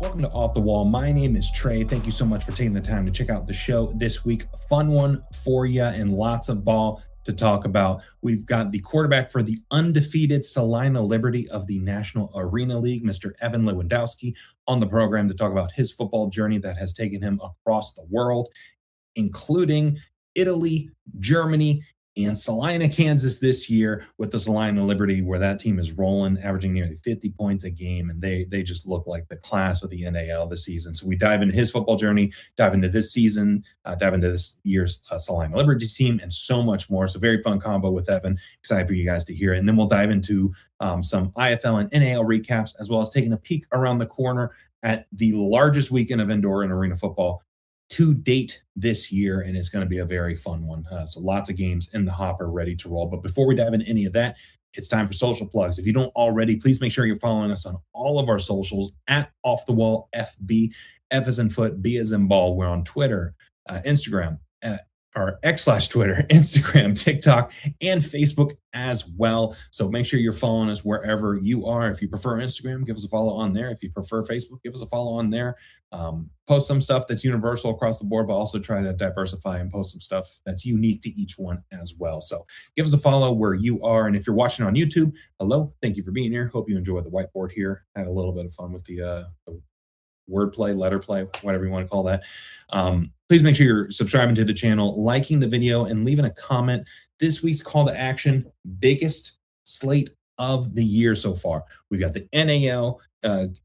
Welcome to Off the Wall. My name is Trey. Thank you so much for taking the time to check out the show this week. A fun one for you and lots of ball to talk about. We've got the quarterback for the undefeated Salina Liberty of the National Arena League, Mr. Evan Lewandowski, on the program to talk about his football journey that has taken him across the world, including Italy, Germany, and Salina, Kansas this year with the Salina Liberty, where that team is rolling, averaging nearly 50 points a game, and they just look like the class of the NAL this season. So we dive into his football journey, dive into this season, dive into this year's Salina Liberty team, and so much more. So very fun combo with Evan. Excited for you guys to hear it. And then we'll dive into some IFL and NAL recaps, as well as taking a peek around the corner at the largest weekend of indoor and arena football to date this year, and it's going to be a very fun one. So lots of games in the hopper ready to roll. But before we dive into any of that, it's time for social plugs. If you don't already, please make sure you're following us on all of our socials at Off the Wall FB. F as in foot, B as in ball. We're on Twitter, Instagram, or X/Twitter, Instagram, TikTok, and Facebook as well. So make sure you're following us wherever you are. If you prefer Instagram, give us a follow on there. If you prefer Facebook, give us a follow on there. Post some stuff that's universal across the board, but also try to diversify and post some stuff that's unique to each one as well. So give us a follow where you are. And if you're watching on YouTube, hello, thank you for being here. Hope you enjoyed the whiteboard here. Had a little bit of fun with the wordplay, letter play, whatever you want to call that. Please make sure you're subscribing to the channel, liking the video, and leaving a comment. This week's call to action, biggest slate of the year so far. We've got the NAL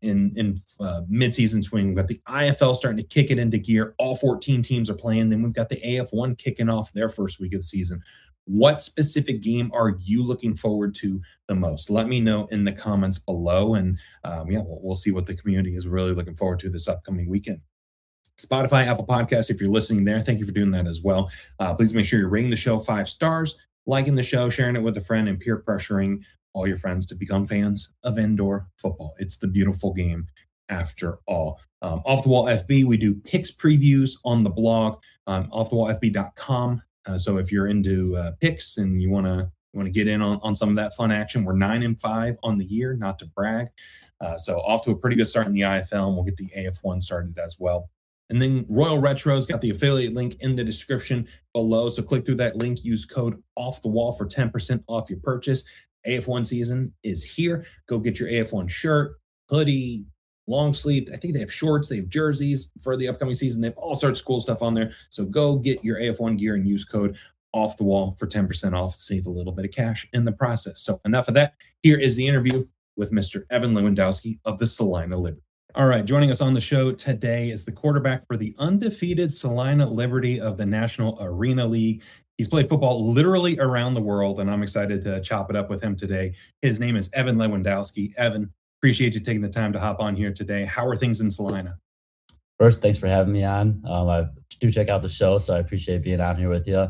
in midseason swing. We've got the IFL starting to kick it into gear. All 14 teams are playing. Then we've got the AF1 kicking off their first week of the season. What specific game are you looking forward to the most? Let me know in the comments below, and we'll see what the community is really looking forward to this upcoming weekend. Spotify, Apple Podcasts, if you're listening there, thank you for doing that as well. Please make sure you're rating the show 5 stars, liking the show, sharing it with a friend, and peer pressuring all your friends to become fans of indoor football. It's the beautiful game after all. Off the Wall FB, we do picks previews on the blog, offthewallfb.com. So if you're into picks and you want to get in on some of that fun action, we're 9-5 on the year, not to brag. So off to a pretty good start in the IFL, and we'll get the AF1 started as well. And then Royal Retro's got the affiliate link in the description below. So click through that link, use code Off the Wall for 10% off your purchase. AF1 season is here. Go get your AF1 shirt, hoodie, long sleeve. I think they have shorts, they have jerseys for the upcoming season. They have all sorts of cool stuff on there. So go get your AF1 gear and use code Off the Wall for 10% off. Save a little bit of cash in the process. So enough of that. Here is the interview with Mr. Evan Lewandowski of the Salina Liberty. All right, joining us on the show today is the quarterback for the undefeated Salina Liberty of the National Arena League. He's played football literally around the world, and I'm excited to chop it up with him today. His name is Evan Lewandowski. Evan, appreciate you taking the time to hop on here today. How are things in Salina? First, thanks for having me on. I do check out the show, so I appreciate being on here with you.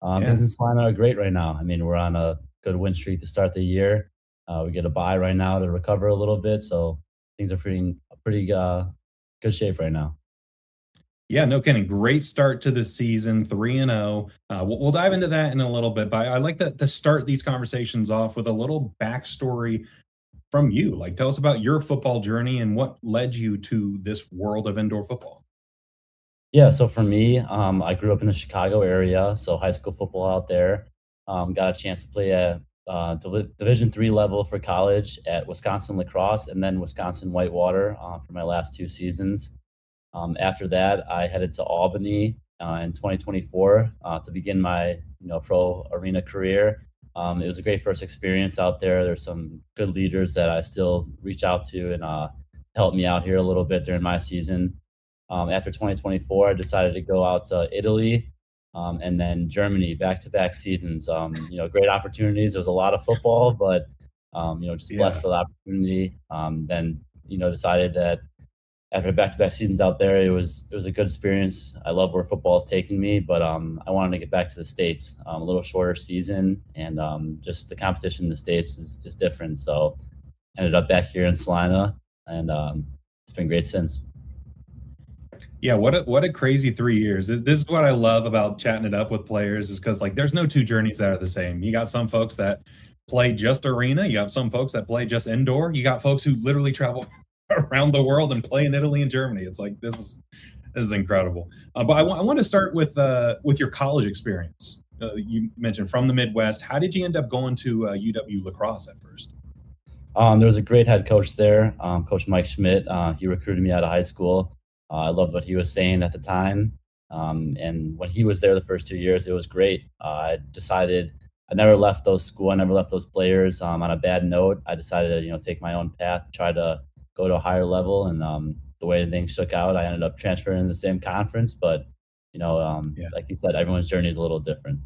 Things in Salina are great right now. I mean, we're on a good win streak to start the year. We get a bye right now to recover a little bit, so things are pretty good shape right now. Yeah, no kidding. Great start to the season, 3-0. We'll dive into that in a little bit, but I like to start these conversations off with a little backstory from you. Like, tell us about your football journey and what led you to this world of indoor football. Yeah, so for me, I grew up in the Chicago area, so high school football out there. Got a chance to play at Division III level for college at Wisconsin Lacrosse and then Wisconsin Whitewater for my last 2 seasons. After that, I headed to Albany in 2024 to begin my pro arena career. It was a great first experience out there. There's some good leaders that I still reach out to and help me out here a little bit during my season. After 2024, I decided to go out to Italy and then Germany, back-to-back seasons. Great opportunities. There was a lot of football, but just blessed for the opportunity. Then decided that after back-to-back seasons out there, it was a good experience. I love where football is taking me, but I wanted to get back to the States. A little shorter season, and just the competition in the States is different. So ended up back here in Salina, and it's been great since. Yeah, what a crazy 3 years. This is what I love about chatting it up with players, is because like there's no two journeys that are the same. You got some folks that play just arena, you got some folks that play just indoor, you got folks who literally travel around the world and play in Italy and Germany. It's like this is incredible. But I want to start with your college experience. You mentioned from the Midwest. How did you end up going to UW lacrosse at first? There was a great head coach there, Coach Mike Schmidt. He recruited me out of high school. I loved what he was saying at the time. And when he was there the first 2 years, it was great. I decided I never left those school. I never left those players on a bad note. I decided to, take my own path, try to go to a higher level. And the way things shook out, I ended up transferring in the same conference. But, Yeah. like you said, everyone's journey is a little different.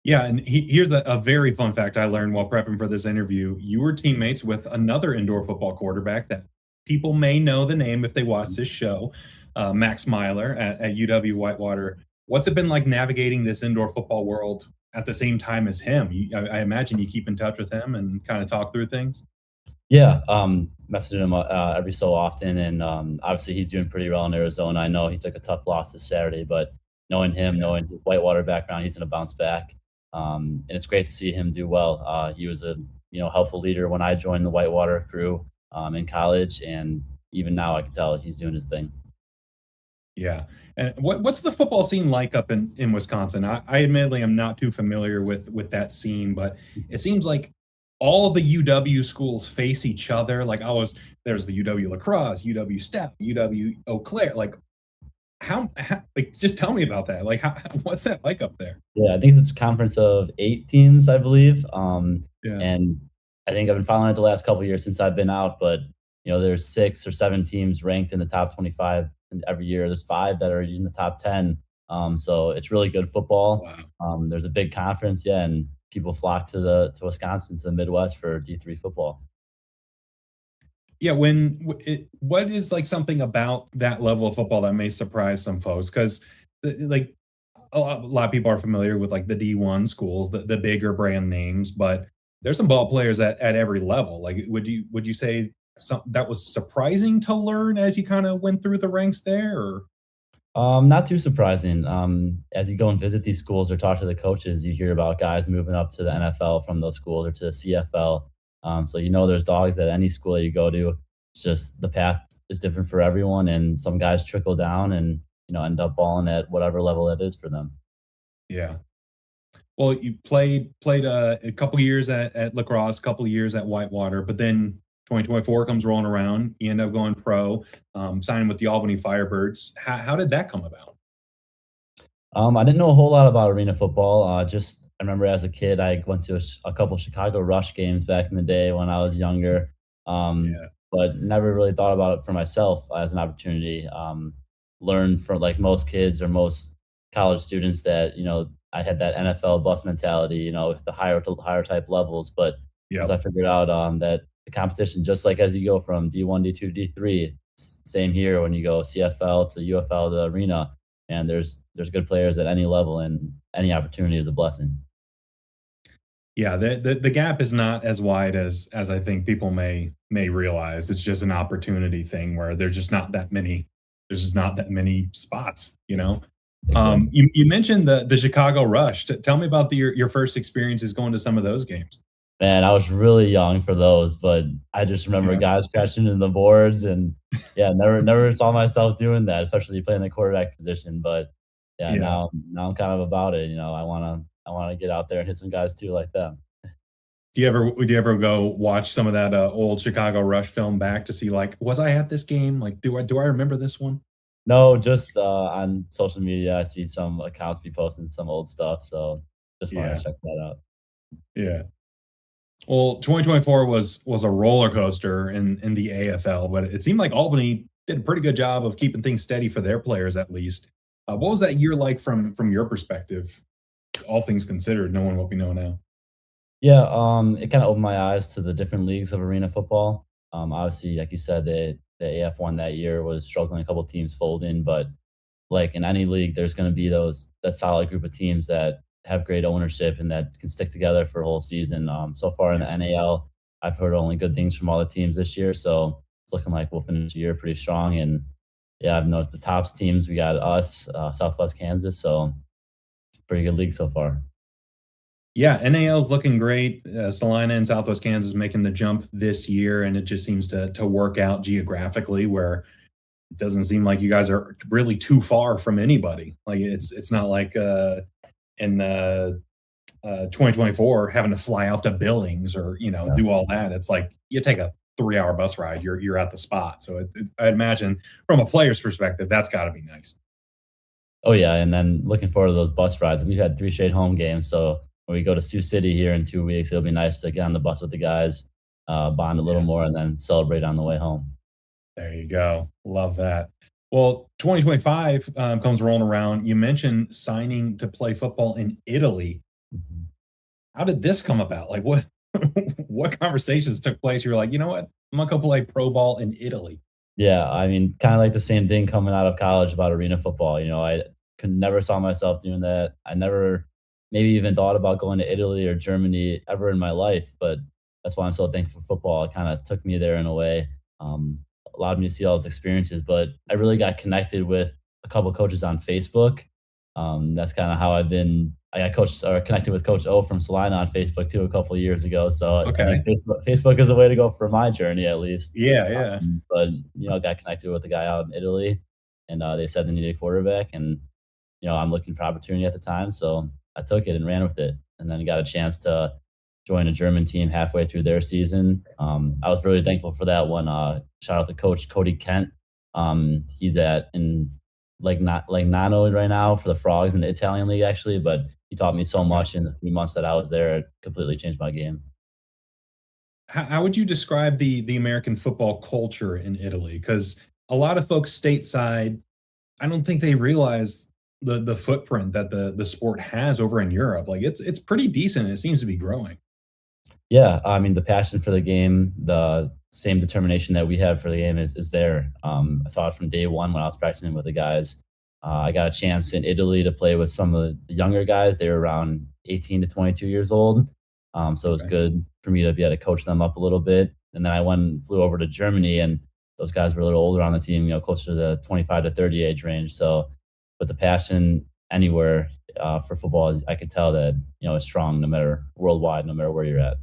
Yeah, and here's a very fun fact I learned while prepping for this interview. You were teammates with another indoor football quarterback that people may know the name if they watch this show, Max Myler at UW Whitewater. What's it been like navigating this indoor football world at the same time as him? I imagine you keep in touch with him and kind of talk through things. Yeah, messaging him every so often, and obviously he's doing pretty well in Arizona. I know he took a tough loss this Saturday, but knowing him, Yeah, knowing his Whitewater background, he's going to bounce back. And it's great to see him do well. He was a helpful leader when I joined the Whitewater crew in college, and even now I can tell he's doing his thing. yeah. And what's the football scene like up in Wisconsin? I admittedly am not too familiar with that scene, but it seems like all the UW schools face each other. Like there's the UW lacrosse, UW step, UW Eau Claire. Like how like just tell me about that. Like what's that like up there? Yeah, I think it's a conference of 8 teams, I believe. Yeah. And I think I've been following it the last couple of years since I've been out, but there's 6 or 7 teams ranked in the top 25 and every year. There's 5 that are in the top 10. So it's really good football. Wow. There's a big conference, yeah, and people flock to Wisconsin, to the Midwest for D3 football. Yeah, what is like something about that level of football that may surprise some folks? Because like a lot of people are familiar with like the D1 schools, the bigger brand names, but there's some ball players at every level. Like, would you say that was surprising to learn as you kind of went through the ranks there? Or Not too surprising. As you go and visit these schools or talk to the coaches, you hear about guys moving up to the NFL from those schools or to the CFL. So there's dogs at any school that you go to. It's just the path is different for everyone, and some guys trickle down and end up balling at whatever level it is for them. yeah, well, you played a couple years at lacrosse, a couple years at Whitewater, but then 2024 comes rolling around. You end up going pro, signing with the Albany Firebirds. How did that come about? I didn't know a whole lot about arena football. Just I remember as a kid, I went to a couple Chicago Rush games back in the day when I was younger, Yeah, but never really thought about it for myself as an opportunity. Learned from like most kids or most college students that I had that NFL bus mentality, the higher type levels. But yeah. as I figured out that the competition, just like as you go from D1, D2 to D3, same here when you go CFL to UFL to arena, and there's good players at any level, and any opportunity is a blessing. Yeah, the gap is not as wide as I think people may realize. It's just an opportunity thing where there's just not that many spots, you know? Exactly. You mentioned the Chicago Rush. Tell me about your first experiences going to some of those games. Man, I was really young for those, but I just remember Yeah, guys crashing in the boards, and yeah, never saw myself doing that, especially playing the quarterback position. But yeah, yeah. now I'm kind of about it. I wanna get out there and hit some guys too like them. Would you ever go watch some of that, old Chicago Rush film back to see, like, was I at this game? Like, do I remember this one? No, just on social media, I see some accounts be posting some old stuff, so just wanted Yeah, to check that out. yeah. Well, 2024 was a roller coaster in the AFL, but it seemed like Albany did a pretty good job of keeping things steady for their players at least. What was that year like from your perspective, all things considered, knowing what we know now? Yeah, it kind of opened my eyes to the different leagues of arena football. Obviously, like you said, the AF1 that year was struggling, a couple teams folding, but like in any league, there's going to be that solid group of teams that have great ownership and that can stick together for a whole season. So far in Yeah. the NAL, I've heard only good things from all the teams this year, so it's looking like we'll finish the year pretty strong. And yeah, I've noticed the tops teams. We got us, Southwest Kansas, so it's a pretty good league so far. Yeah, NAL is looking great. Salina and Southwest Kansas making the jump this year, and it just seems to work out geographically where it doesn't seem like you guys are really too far from anybody. Like it's not like in 2024 having to fly out to Billings or Yeah. do all that. It's like you take a 3 hour bus ride, you're at the spot. So I imagine from a player's perspective, that's got to be nice. Oh yeah, and then looking forward to those bus rides. We've had 3 straight home games, so when we go to Sioux City here in 2 weeks, it'll be nice to get on the bus with the guys, bond a little Yeah, more, and then celebrate on the way home. there you go. Love that. Well, 2025 comes rolling around. You mentioned signing to play football in Italy. Mhm. How did this come about? Like what what conversations took place? You were like, you know what? I'm gonna go play pro ball in Italy. Yeah, I mean, kinda like the same thing coming out of college about arena football. I could never saw myself doing that. I never maybe even thought about going to Italy or Germany ever in my life, but that's why I'm so thankful for football. It kinda took me there in a way, um, allowed me to see all those experiences, but I really got connected with a couple coaches on Facebook. That's kinda how I got coached or connected with Coach O from Salina on Facebook too a couple of years ago, so I think Okay. Facebook is a way to go for my journey at least. Yeah, yeah. But got connected with a guy out in Italy, and they said they needed a quarterback, and I'm looking for opportunity at the time, so I took it and ran with it, and then got a chance to join a German team halfway through their season. I was really thankful for that one. Shout out to Coach Cody Kent. He's at in like Nano right now for the Frogs in the Italian league actually, but he taught me so Okay. much in the 3 months that I was there. It completely changed my game. How would you describe the American football culture in Italy? Because a lot of folks stateside, I don't think they realize the footprint that the sport has over in Europe. Like it's pretty decent. It seems to be growing. Yeah, I mean, the passion for the game, the same determination that we have for the game is there. I saw it from day one when I was practicing with the guys. I got a chance in Italy to play with some of the younger guys. They were around 18 to 22 years old. So it was Okay. good for me to be able to coach them up a little bit. And then I went and flew over to Germany, and those guys were a little older on the team, closer to the 25 to 30 age range. So, but the passion anywhere for football, I could tell that, is strong no matter worldwide, no matter where you're at.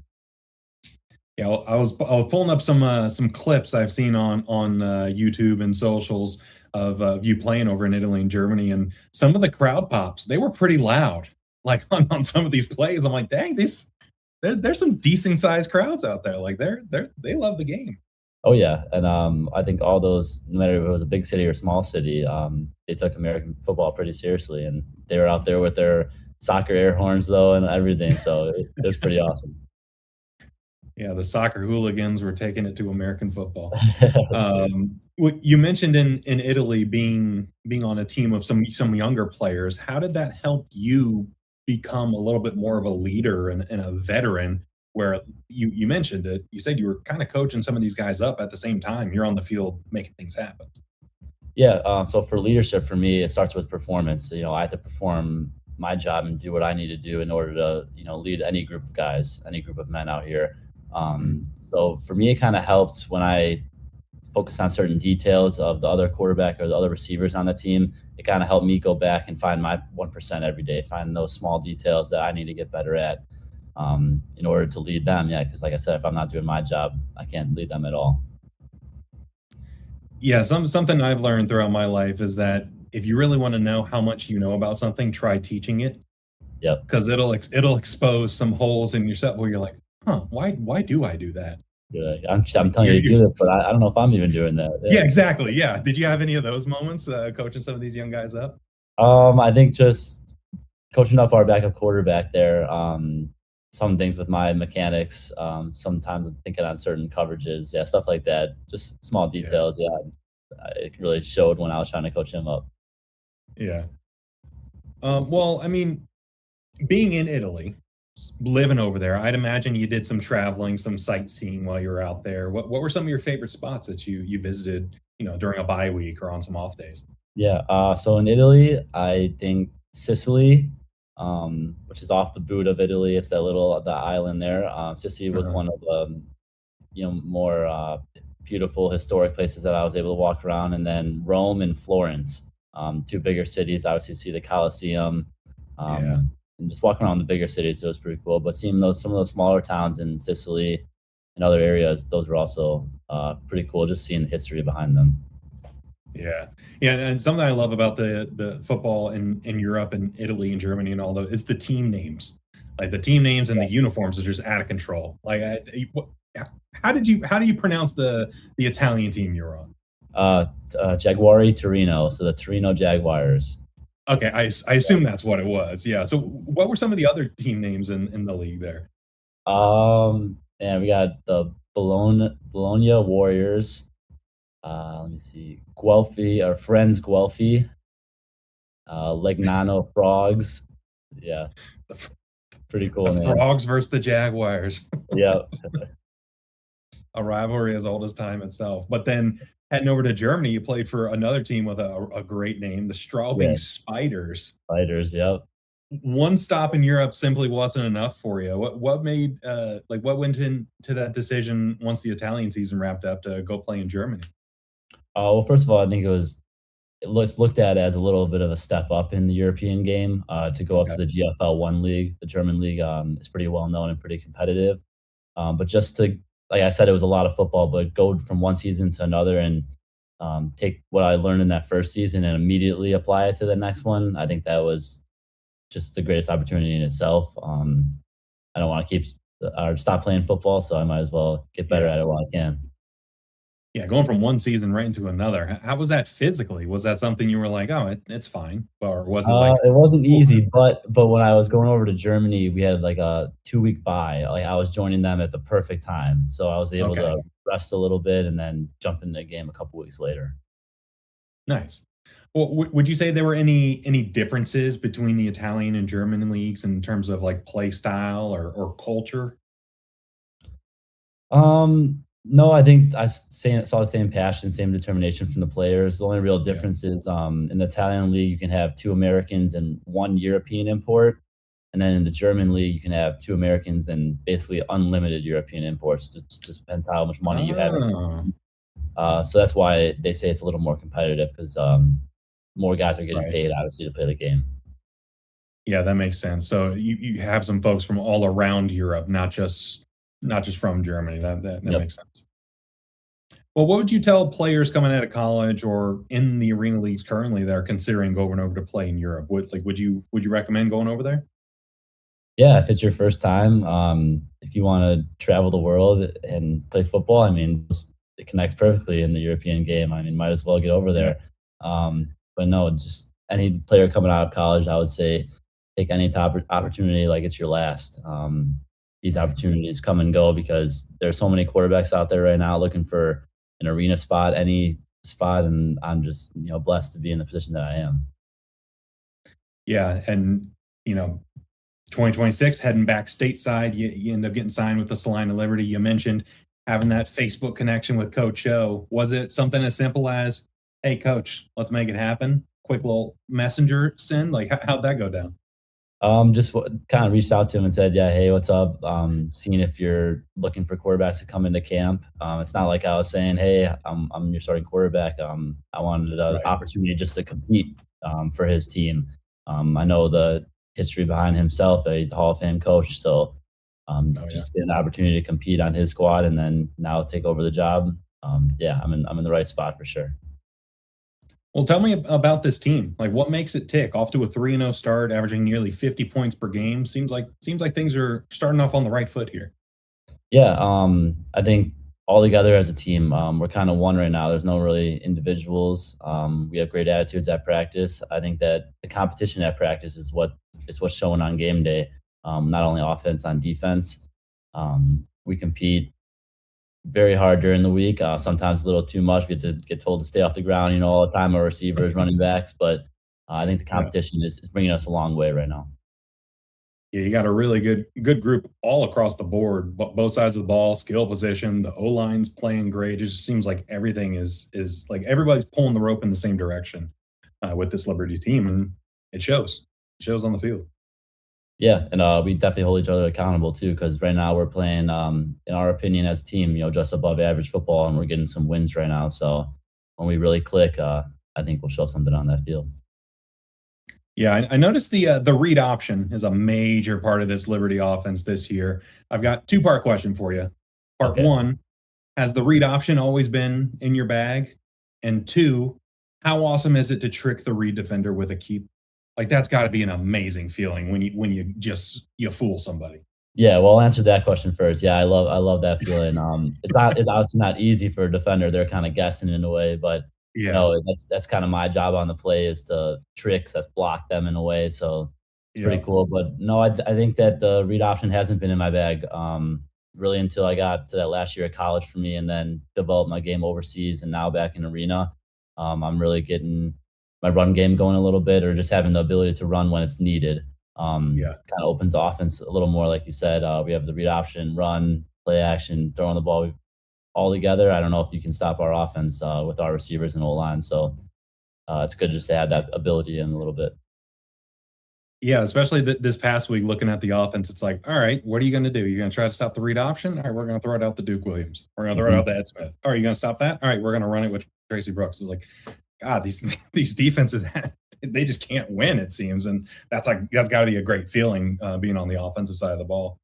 Yeah, I was pulling up some clips I've seen on YouTube and socials of you playing over in Italy and Germany, and some of the crowd pops they were pretty loud. Like on some of these plays, I'm like, dang, there's some decent sized crowds out there. Like they love the game. Oh yeah, and I think all those, no matter if it was a big city or small city, they took American football pretty seriously, and they were out there with their soccer air horns though and everything. So it was pretty awesome. Yeah, the soccer hooligans were taking it to American football. That's crazy. What you mentioned in Italy being on a team of some younger players, how did that help you become a little bit more of a leader and a veteran where you mentioned it, you said you were kinda coaching some of these guys up at the same time, you're on the field making things happen. Yeah. So for leadership, for me, it starts with performance. I have to perform my job and do what I need to do in order to, lead any group of guys, any group of men out here. Mhm. So for me, it kind of helped when I focus on certain details of the other quarterback or the other receivers on the team. It kind of helped me go back and find my 1% every day, find those small details that I need to get better at in order to lead them. Yeah, because like I said, if I'm not doing my job, I can't lead them at all. Yeah, something I've learned throughout my life is that if you really wanna know how much you know about something, try teaching it Yep. 'cause it'll expose some holes in yourself where you're like, "Huh, why do I do that?" Yeah, I'm Like, telling you to do this, but I don't know if I'm even doing that. yeah, Yeah. exactly, yeah. Did you have any of those moments, coaching some of these young guys up? I think just coaching up our backup quarterback there. Some things with my mechanics. Sometimes I'm thinking on certain coverages. Yeah, stuff like that. Just small Yeah, details. Yeah, it really showed when I was trying to coach him up. yeah. Well, I mean, being in Italy, living over there, I'd imagine you did some traveling, some sightseeing while you were out there. What were some of your favorite spots that you visited, during a bye week or on some off days? Yeah. So in Italy, I think Sicily, which is off the boot of Italy. It's that little the island there. Sicily was Uh-huh. one of the more beautiful historic places that I was able to walk around, and then Rome and Florence, two bigger cities. Obviously, see the Colosseum. Yeah. and just walking around the bigger cities, it was pretty cool. But seeing some of those smaller towns in Sicily and other areas, those were also pretty cool. Just seeing the history behind them. Yeah, yeah, and something I love about the football in Europe and Italy and Germany and all those is the team names. Like the team names and the uniforms are just out of control. Like, how do you pronounce the Italian team you're on? Jaguari Torino, so the Torino Jaguars. Okay, I assume that's what it was. Yeah. So, what were some of the other team names in the league there? And we got the Bologna Warriors. Let me see, Guelphi, our friends Guelphi, Legnano Frogs. Yeah, The, F- pretty the cool name. Frogs versus the Jaguars, Yeah, a rivalry as old as time itself. But then heading over to Germany, you played for another team with a great name, the yeah, Straubing Spiders. spiders. Yep. One stop in Europe simply wasn't enough for you. What made what went into that decision once the Italian season wrapped up to go play in Germany? Well, first of all, I think it looks looked at as a little bit of a step up in the European game to go up Okay. to the GFL one league. The German league is pretty well known and pretty competitive. But just to, like I said, it was a lot of football, but go from one season to another and take what I learned in that first season and immediately apply it to the next one. I think that was just the greatest opportunity in itself. I don't want to keep or stop playing football, so I might as well get better Yeah. at it while I can. Yeah, going from one season right into another. How was that physically? Was that something you were like, "Oh, it's fine," or was it like, It wasn't "Oh, easy, but when I was going over to Germany, we had like a 2 week bye. Like I was joining them at the perfect time, so I was able okay, to rest a little bit and then jump into the game a couple weeks later. nice." Well, would you say there were any differences between the Italian and German leagues in terms of like play style or culture? No, I think saw the same passion, same determination from the players. The only real Yeah. difference is in the Italian league, you can have two Americans and one European import. And then in the German league, you can have two Americans and basically unlimited European imports. It just depends how much money you have as a Oh, team. So that's why they say it's a little more competitive because more guys are getting right. paid, obviously, to play the game. Yeah, that makes sense. So you have some folks from all around Europe, not just from Germany. That Yep. makes sense. Well, what would you tell players coming out of college or in the arena leagues currently that are considering going over to play in Europe? Would you recommend going over there? Yeah, if it's your first time, if you want to travel the world and play football, I mean, it connects perfectly in the European game. I mean, might as well get over Yeah. there. But no, just any player coming out of college, I would say take any top opportunity like it's your last. These Right. opportunities come and go because there's so many quarterbacks out there right now looking for an arena spot, any spot, and I'm just blessed to be in the position that I am. Yeah, and you know, 2026 heading back stateside, you end up getting signed with the Salina Liberty. You mentioned having that Facebook connection with Coach O. Was it something as simple as, "Hey, Coach, let's make it happen"? Quick little messenger send. Like, how'd that go down? Just kind of reached out to him and said, "Yeah, hey, what's up? Seeing if you're looking for quarterbacks to come into camp." It's not like I was saying, "Hey, I'm your starting quarterback." I wanted an Right. opportunity just to compete for his team. I know the history behind himself. He's a Hall of Fame coach, so Oh yeah. just get an opportunity to compete on his squad and then now take over the job. Yeah, I'm in the right spot for sure. Well, tell me about this team. Like, what makes it tick? Off to a 3-0 start, averaging nearly 50 points per game. Seems like things are starting off on the right foot here. Yeah, I think all together as a team, we're kind of one right now. There's no really individuals. We have great attitudes at practice. I think that the competition at practice is what's showing on game day. Not only offense on defense. We compete very hard during the week. Sometimes a little too much. We have to get told to stay off the ground, all the time. Our receivers, running backs, but I think the Yeah. competition is bringing us a long way right now. Yeah, you got a really good group all across the board, both sides of the ball, skill position. The O line's playing great. It just seems like everything is like everybody's pulling the rope in the same direction with this Liberty team, and it shows. It shows on the field. Yeah, and we definitely hold each other accountable too, because right now we're playing, in our opinion, as a team, just above average football, and we're getting some wins right now. So when we really click, I think we'll show something on that field. Yeah, I noticed the read option is a major part of this Liberty offense this year. I've got two-part question for you. Part Okay. one, has the read option always been in your bag? And two, how awesome is it to trick the read defender with a keep? Like that's got to be an amazing feeling when you just you fool somebody. Yeah, well, I'll answer that question first. Yeah, I love that feeling. It's obviously not easy for a defender. They're kind of guessing in a way, but Yeah, that's kind of my job on the play is to trick, that's block them in a way. So it's pretty yeah, cool. But no, I think that the read option hasn't been in my bag really until I got to that last year at college for me, and then developed my game overseas, and now back in arena. I'm really getting my run game going a little bit, or just having the ability to run when it's needed. yeah. Kind of opens the offense a little more, like you said. We have the read option, run, play action, throwing the ball all together. I don't know if you can stop our offense with our receivers and O line. So it's good just to add that ability in a little bit. Yeah, especially this past week, looking at the offense, it's like, all right, what are you going to do? You're going to try to stop the read option? All right, we're going to throw it out the Duke Williams. We're going to throw it Mhm. out the Ed Smith. All right, you going to stop that? All right, we're going to run it with Tracy Brooks. It's like, God, these these defenses, they just can't win. It seems, and that's got to be a great feeling being on the offensive side of the ball.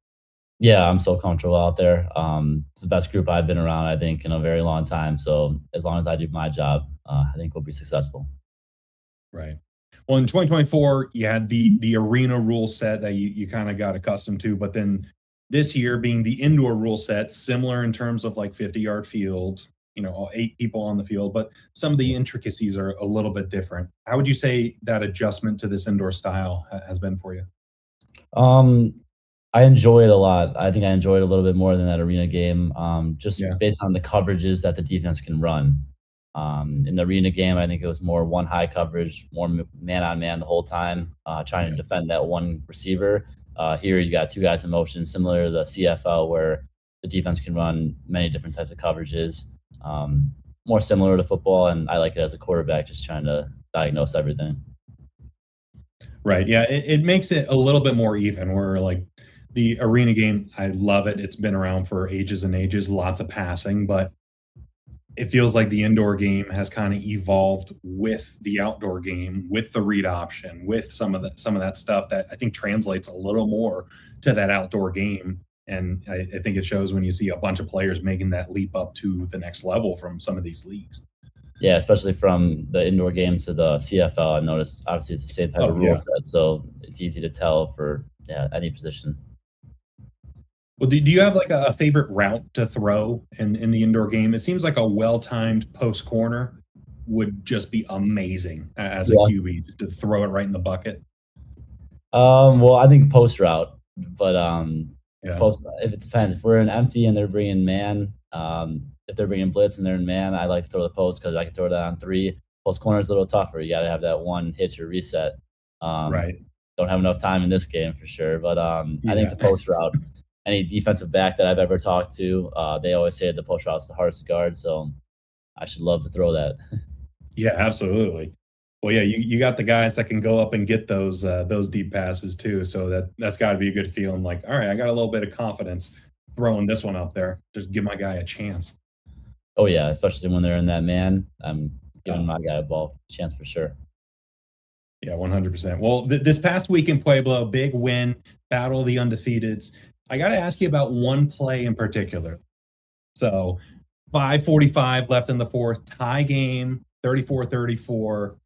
Yeah, I'm so comfortable out there. It's the best group I've been around, I think, in a very long time. So as long as I do my job, I think we'll be successful. Right. Well, in 2024, you had the arena rule set that you kind of got accustomed to, but then this year being the indoor rule set, similar in terms of like 50-yard field, all 8 people on the field, but some of the intricacies are a little bit different. How would you say that adjustment to this indoor style has been for you? Um, I enjoy it a lot. I think I enjoy it a little bit more than that arena game, just Yeah, based on the coverages that the defense can run. In the arena game, I think it was more one high coverage, more man on man the whole time, trying to yeah. defend that one receiver. Here, you got two guys in motion, similar to the CFL, where the defense can run many different types of coverages. More similar to football, and I like it as a quarterback, just trying to diagnose everything. Right. Yeah. It makes it a little bit more even where like the arena game, I love it. It's been around for ages and ages, lots of passing, but it feels like the indoor game has kind of evolved with the outdoor game, with the read option, with some of that stuff that I think translates a little more to that outdoor game. And I think it shows when you see a bunch of players making that leap up to the next level from some of these leagues. Yeah, especially from the indoor game to the CFL, I've noticed obviously it's the same type of Oh rule yeah. set, so it's easy to tell for, yeah, any position. Well, do you have like a favorite route to throw in the indoor game? It seems like a well-timed post corner would just be amazing as a Yeah. QB to throw it right in the bucket. Well, I think post route, but Yeah. post, if it depends. If we're in empty and they're bringing man, if they're bringing blitz and they're in man, I like to throw the post because I can throw that on three. Post corner is a little tougher. You got to have that one hitch or reset. Um, Right. don't have enough time in this game for sure, but I think Yeah. the post route. Any defensive back that I've ever talked to, they always say the post route is the hardest to guard. So I should love to throw that. Yeah, absolutely. Well, yeah, you got the guys that can go up and get those deep passes too. So that's got to be a good feeling. Like, all right, I got a little bit of confidence throwing this one up there. Just give my guy a chance. Oh yeah, especially when they're in that man. I'm giving Uh, my guy a ball chance for sure. yeah, 100%. Well, this past week in Pueblo, big win, battle of the undefeateds. I got to ask you about one play in particular. So 5:45 left in the fourth, tie game, 34-34.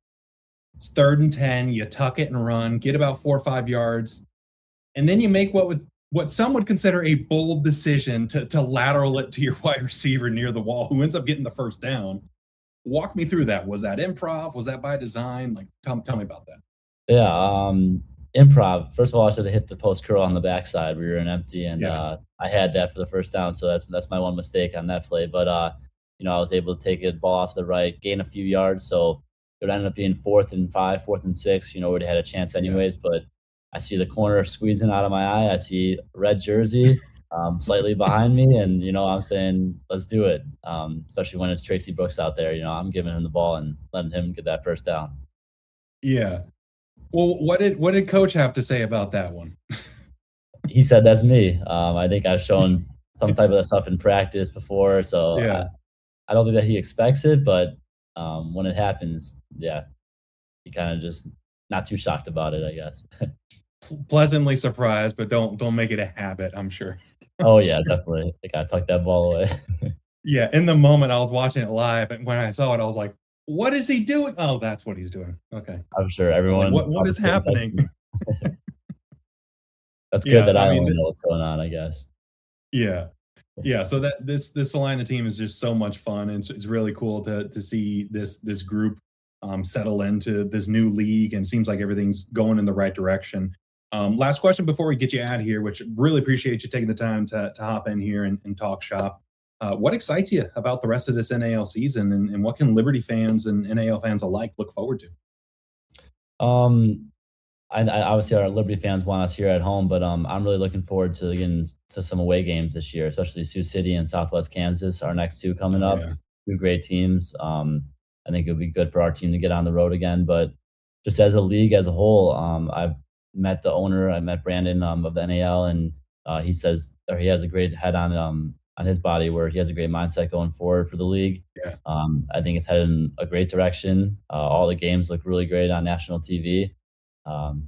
It's 3rd and 10. You tuck it and run, get about 4 or 5 yards, and then you make what some would consider a bold decision to lateral it to your wide receiver near the wall, who ends up getting the first down. Walk me through that. Was that improv? Was that by design? Like, tell me about that. Yeah, improv. First of all, I should have hit the post curl on the backside. We were in empty, and Yeah, I had that for the first down. So that's my one mistake on that play. But I was able to take a ball off to the right, gain a few yards. So it ended up being 4th and 5, 4th and 6. We'd had a chance yeah, anyways. But I see the corner squeezing out of my eye. I see red jersey slightly behind me, and I'm saying, let's do it. Especially when it's Tracy Brooks out there. I'm giving him the ball and letting him get that first down. yeah. Well, what did coach have to say about that one? He said that's me. I think I've shown some type of stuff in practice before, so Yeah. I don't think that he expects it, but when it happens, yeah, he kind of just not too shocked about it, I guess. Pleasantly surprised, but don't make it a habit, I'm sure. I'm Oh, yeah, sure. definitely. They gotta tuck that ball away. Yeah, in the moment, I was watching it live, and when I saw it, I was like, "What is he doing?" Oh, that's what he's doing. Okay. I I'm sure was like, everyone "What is probably says that happening?" too. That's good Yeah, that I I mean, only know what's going on, I guess. yeah. Yeah, so that this Salina team is just so much fun, and it's really cool to see this group, settle into this new league, and seems like everything's going in the right direction. Last question before we get you out of here, which really appreciate you taking the time to hop in here and talk shop. What excites you about the rest of this NAL season, and what can Liberty fans and NAL fans alike look forward to? Um, I obviously our Liberty fans want us here at home, but I'm really looking forward to getting to some away games this year, especially Sioux City and Southwest Kansas. Our next two coming Oh, up, yeah. two great teams. I think it'll be good for our team to get on the road again. But just as a league as a whole, I've met the owner. I met Brandon of the NAL, and he says or he has a great head on his body where he has a great mindset going forward for the league. Yeah. I think it's headed in a great direction. All the games look really great on national TV.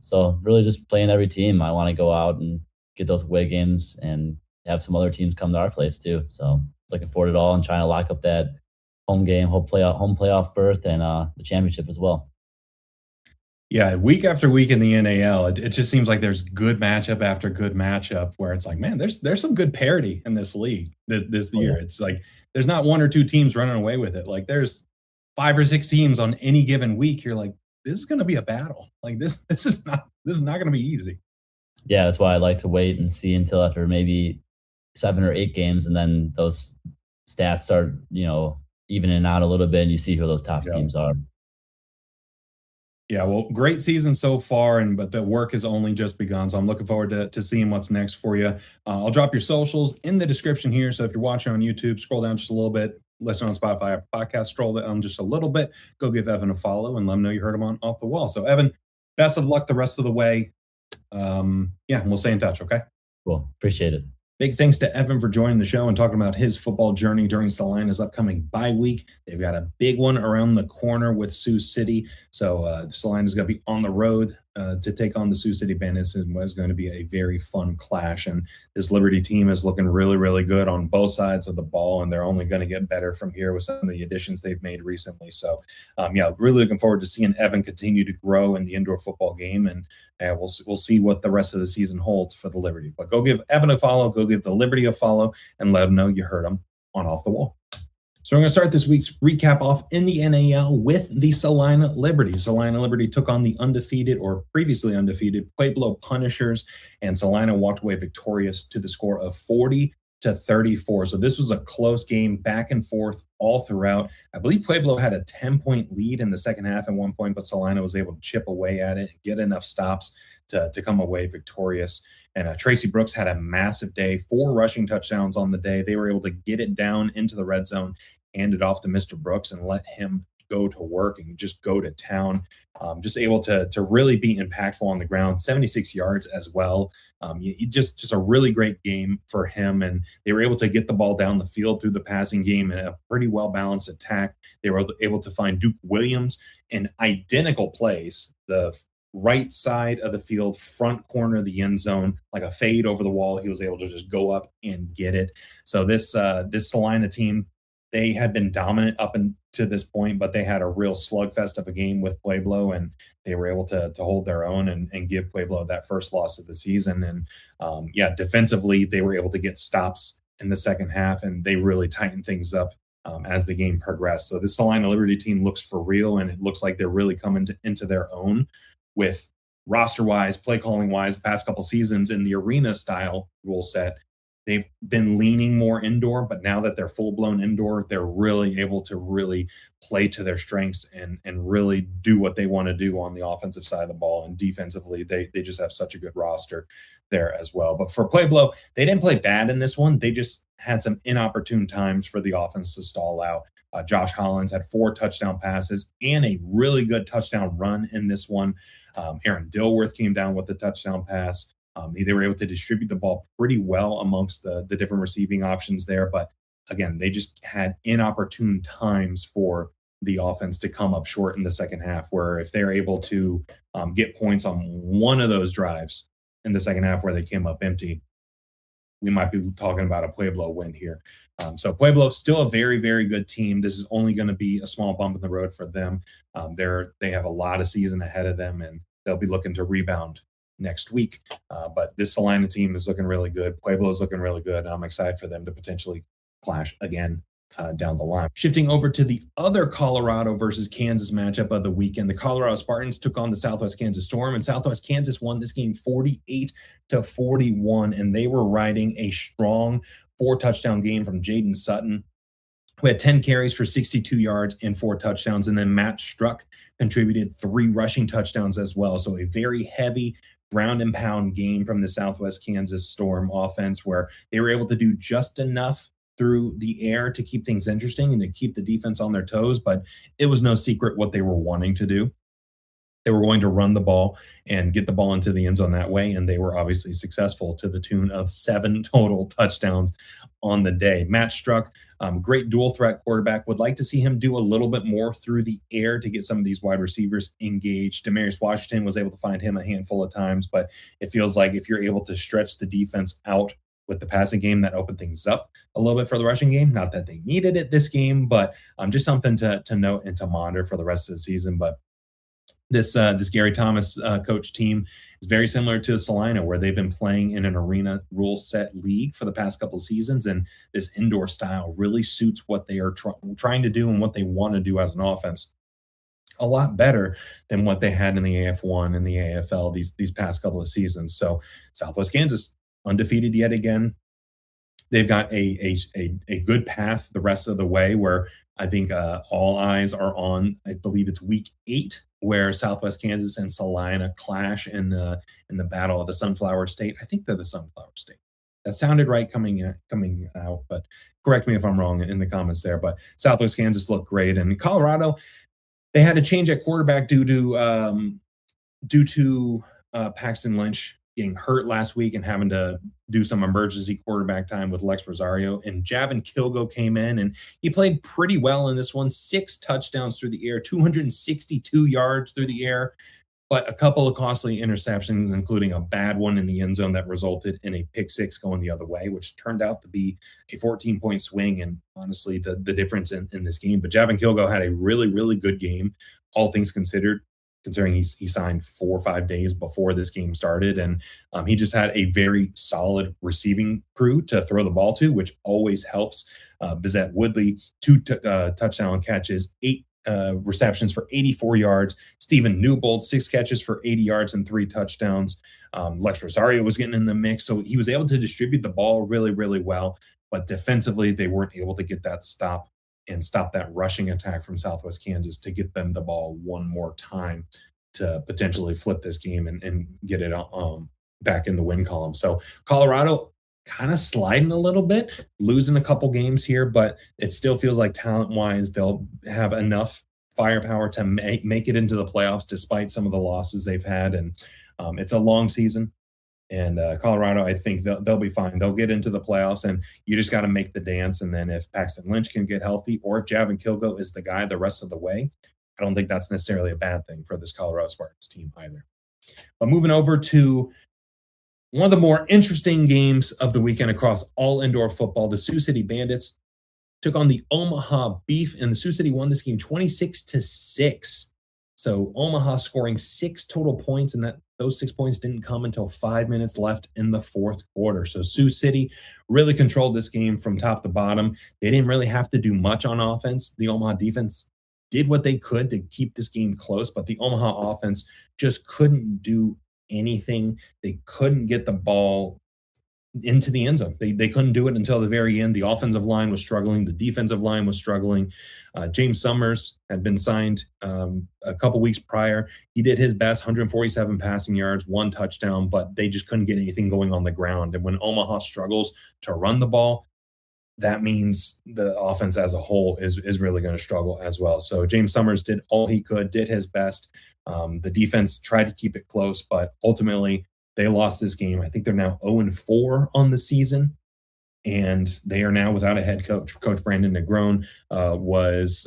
So really just playing every team. I want to go out and get those away games and have some other teams come to our place too. So looking forward to it all and trying to lock up that home game, home playoff berth and the championship as well. Yeah, week after week in the NAL, it just seems like there's good matchup after good matchup where it's like, man, there's some good parity in this league this Oh year. yeah. It's like there's not one or two teams running away with it. Like there's five or six teams on any given week. You're like, this is going to be a battle. Like this is not going to be easy. Yeah, that's why I like to wait and see until after maybe 7 or 8 games and then those stats start, evening out a little bit and you see who those top Yeah. teams are. Yeah, well, great season so far, and but the work has only just begun. So I'm looking forward to seeing what's next for you. I'll drop your socials in the description here. So if you're watching on YouTube, scroll down just a little bit. Listen on Spotify or podcast, scroll down just a little bit. Go give Evan a follow and let him know you heard him on off the wall. So Evan, best of luck the rest of the way. Yeah, we'll stay in touch. Okay. Cool. Appreciate it. Big thanks to Evan for joining the show and talking about his football journey during Salina's upcoming bye week. They've got a big one around the corner with Sioux City. So Salina's going to be on the road to take on the Sioux City Bandits, and was going to be a very fun clash. And this Liberty team is looking really, really good on both sides of the ball, and they're only going to get better from here with some of the additions they've made recently. So, yeah, really looking forward to seeing Evan continue to grow in the indoor football game, and we'll see what the rest of the season holds for the Liberty. But go give Evan a follow, go give the Liberty a follow, and let them know you heard them on Off the Wall. So we're going to start this week's recap off in the NAL with the Salina Liberty. Salina Liberty took on the undefeated or previously undefeated Pueblo Punishers, and Salina walked away victorious to the score of 40-34. So this was a close game, back and forth all throughout. I believe Pueblo had a 10-point lead in the second half at one point, but Salina was able to chip away at it and get enough stops to come away victorious. And Tracy Brooks had a massive day, 4 rushing touchdowns on the day. They were able to get it down into the red zone, hand it off to Mr. Brooks, and let him go to work and just go to town. Just able to really be impactful on the ground, 76 yards as well. Just a really great game for him, and they were able to get the ball down the field through the passing game in a pretty well balanced attack. They were able to find Duke Williams in identical plays, the right side of the field, front corner of the end zone, like a fade over the wall. He was able to just go up and get it. So this Salina team, they had been dominant up to this point, but they had a real slugfest of a game with Pueblo, and they were able to hold their own and give Pueblo that first loss of the season. And yeah, defensively, they were able to get stops in the second half, and they really tightened things up as the game progressed. So this Salina Liberty team looks for real, and it looks like they're really coming into their own with roster wise, play calling wise, the past couple seasons in the arena style rule set. They've been leaning more indoor, but now that they're full blown indoor, they're really able to really play to their strengths and really do what they want to do on the offensive side of the ball. And defensively, they just have such a good roster there as well. But for Pueblo, they didn't play bad in this one. They just had some inopportune times for the offense to stall out. Josh Hollins had 4 touchdown passes and a really good touchdown run in this one. Aaron Dilworth came down with a touchdown pass. They were able to distribute the ball pretty well amongst the different receiving options there. But again, they just had inopportune times for the offense to come up short in the second half. Where if they're able to get points on one of those drives in the second half where they came up empty, we might be talking about a Pueblo win here. So Pueblo still a very, very good team. This is only going to be a small bump in the road for them. They have a lot of season ahead of them, and they'll be looking to rebound next week. But this Salina team is looking really good. Pueblo is looking really good. I'm excited for them to potentially clash again down the line. Shifting over to the other Colorado versus Kansas matchup of the weekend, the Colorado Spartans took on the Southwest Kansas Storm, and Southwest Kansas won this game 48-41, and they were riding a strong 4-touchdown game from Jaden Sutton, who had 10 carries for 62 yards and 4 touchdowns, and then Matt Struck contributed 3 rushing touchdowns as well. So a very heavy ground and pound game from the Southwest Kansas Storm offense, where they were able to do just enough through the air to keep things interesting and to keep the defense on their toes. But it was no secret what they were wanting to do. They were going to run the ball and get the ball into the end zone that way, and they were obviously successful to the tune of 7 total touchdowns on the day. Matt Struck, great dual threat quarterback. Would like to see him do a little bit more through the air to get some of these wide receivers engaged. Demarius Washington was able to find him a handful of times, but it feels like if you're able to stretch the defense out with the passing game, that opened things up a little bit for the rushing game. Not that they needed it this game, but just something to note and to monitor for the rest of the season. But this Gary Thomas coach team is very similar to Salina, where they've been playing in an arena rule set league for the past couple of seasons, and this indoor style really suits what they are trying to do and what they want to do as an offense a lot better than what they had in the AF1 and the AFL these past couple of seasons. So Southwest Kansas undefeated yet again. They've got a good path the rest of the way, where I think all eyes are on, I believe it's week 8, where Southwest Kansas and Salina clash in the battle of the Sunflower State. I think they're the Sunflower State. That sounded right coming out, but correct me if I'm wrong in the comments there. But Southwest Kansas looked great, and Colorado, they had to change at quarterback due to Paxton Lynch getting hurt last week and having to do some emergency quarterback time with Lex Rosario. And Javin Kilgo came in, and he played pretty well in this one. 6 touchdowns through the air, 262 yards through the air, but a couple of costly interceptions, including a bad one in the end zone that resulted in a pick 6 going the other way, which turned out to be a 14-point swing, and honestly the difference in this game. But Javin Kilgo had a really, really good game, all things considered, considering he signed 4 or 5 days before this game started. And he just had a very solid receiving crew to throw the ball to, which always helps. Bizette Woodley, 2 touchdown catches, 8 receptions for 84 yards. Stephen Newbold, 6 catches for 80 yards and 3 touchdowns. Lex Rosario was getting in the mix, so he was able to distribute the ball really, really well. But defensively, they weren't able to get that stop and stop that rushing attack from Southwest Kansas to get them the ball one more time to potentially flip this game and get it back in the win column. So Colorado kind of sliding a little bit, losing a couple games here, but it still feels like talent-wise they'll have enough firepower to make it into the playoffs despite some of the losses they've had. And it's a long season. And Colorado, I think they'll be fine. They'll get into the playoffs, and you just got to make the dance. And then if Paxton Lynch can get healthy, or if Javin Kilgo is the guy the rest of the way, I don't think that's necessarily a bad thing for this Colorado Spartans team either. But moving over to one of the more interesting games of the weekend across all indoor football, the Sioux City Bandits took on the Omaha Beef, and the Sioux City won this game 26-6. So Omaha scoring 6 total points, and those 6 points didn't come until 5 minutes left in the fourth quarter. So Sioux City really controlled this game from top to bottom. They didn't really have to do much on offense. The Omaha defense did what they could to keep this game close, but the Omaha offense just couldn't do anything. They couldn't get the ball into the end zone. They couldn't do it until the very end. The offensive line was struggling. The defensive line was struggling. James Summers had been signed a couple weeks prior. He did his best, 147 passing yards, 1 touchdown, but they just couldn't get anything going on the ground. And when Omaha struggles to run the ball, that means the offense as a whole is really going to struggle as well. So James Summers did all he could, did his best. The defense tried to keep it close, but ultimately they lost this game. I think they're now 0-4 on the season, and they are now without a head coach. Coach Brandon Negron was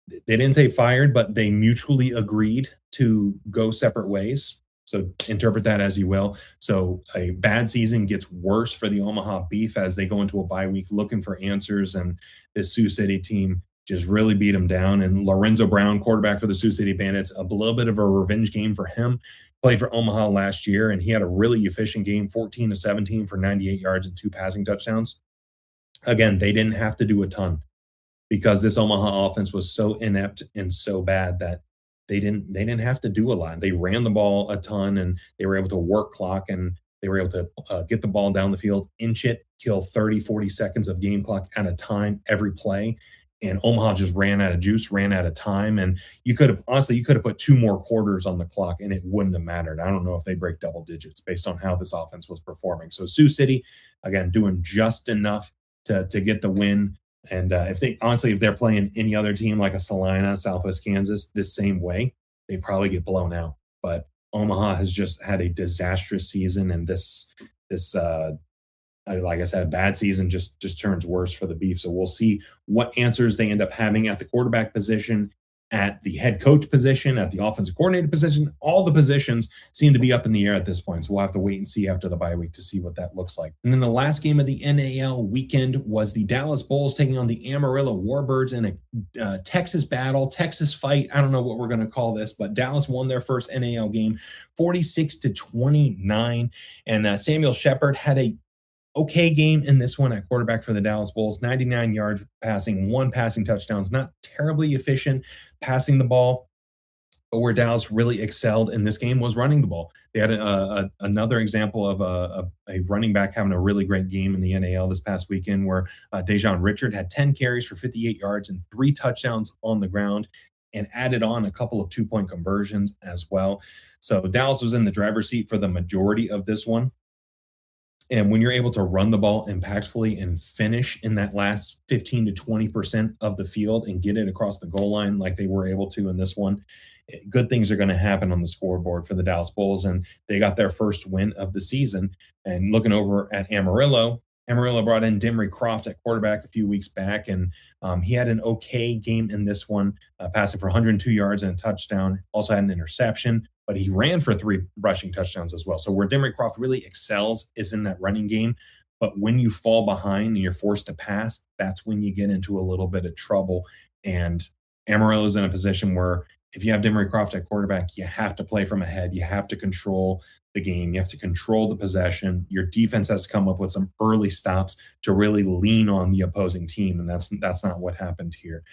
They didn't say fired, but they mutually agreed to go separate ways. So interpret that as you will. So a bad season gets worse for the Omaha Beef as they go into a bye week looking for answers, and this Sioux City team just really beat them down. And Lorenzo Brown, quarterback for the Sioux City Bandits, a little bit of a revenge game for him. Played for Omaha last year, and he had a really efficient game, 14 of 17 for 98 yards and 2 passing touchdowns. Again, they didn't have to do a ton because this Omaha offense was so inept and so bad that they didn't have to do a lot. They ran the ball a ton, and they were able to work clock, and they were able to get the ball down the field, inch it, kill 30, 40 seconds of game clock at a time every play. And Omaha just ran out of juice, ran out of time. And you could have put 2 more quarters on the clock and it wouldn't have mattered. I don't know if they break double digits based on how this offense was performing. So Sioux City, again, doing just enough to get the win. And if they're playing any other team like a Salina, Southwest Kansas, this same way, they probably get blown out. But Omaha has just had a disastrous season, and this like I said, a bad season just turns worse for the Beef. So we'll see what answers they end up having at the quarterback position, at the head coach position, at the offensive coordinator position. All the positions seem to be up in the air at this point. So we'll have to wait and see after the bye week to see what that looks like. And then the last game of the NAL weekend was the Dallas Bulls taking on the Amarillo Warbirds in a Texas battle, Texas fight. I don't know what we're going to call this, but Dallas won their first NAL game 46-29. And Samuel Shepard had a okay game in this one at quarterback for the Dallas Bulls, 99 yards passing, 1 passing touchdowns, not terribly efficient passing the ball. But where Dallas really excelled in this game was running the ball. They had another example of a running back having a really great game in the NAL this past weekend where Dejon Richard had 10 carries for 58 yards and 3 touchdowns on the ground and added on a couple of 2-point conversions as well. So Dallas was in the driver's seat for the majority of this one. And when you're able to run the ball impactfully and finish in that last 15 to 20% of the field and get it across the goal line like they were able to in this one, good things are going to happen on the scoreboard for the Dallas Bulls. And they got their first win of the season. And looking over at Amarillo, Amarillo brought in Demery Croft at quarterback a few weeks back, and he had an okay game in this one, passing for 102 yards and a touchdown. Also had an interception, but he ran for 3 rushing touchdowns as well. So where Demery Croft really excels is in that running game. But when you fall behind and you're forced to pass, that's when you get into a little bit of trouble. And Amarillo is in a position where if you have Demery Croft at quarterback, you have to play from ahead. You have to control the game. You have to control the possession. Your defense has to come up with some early stops to really lean on the opposing team, and that's not what happened here.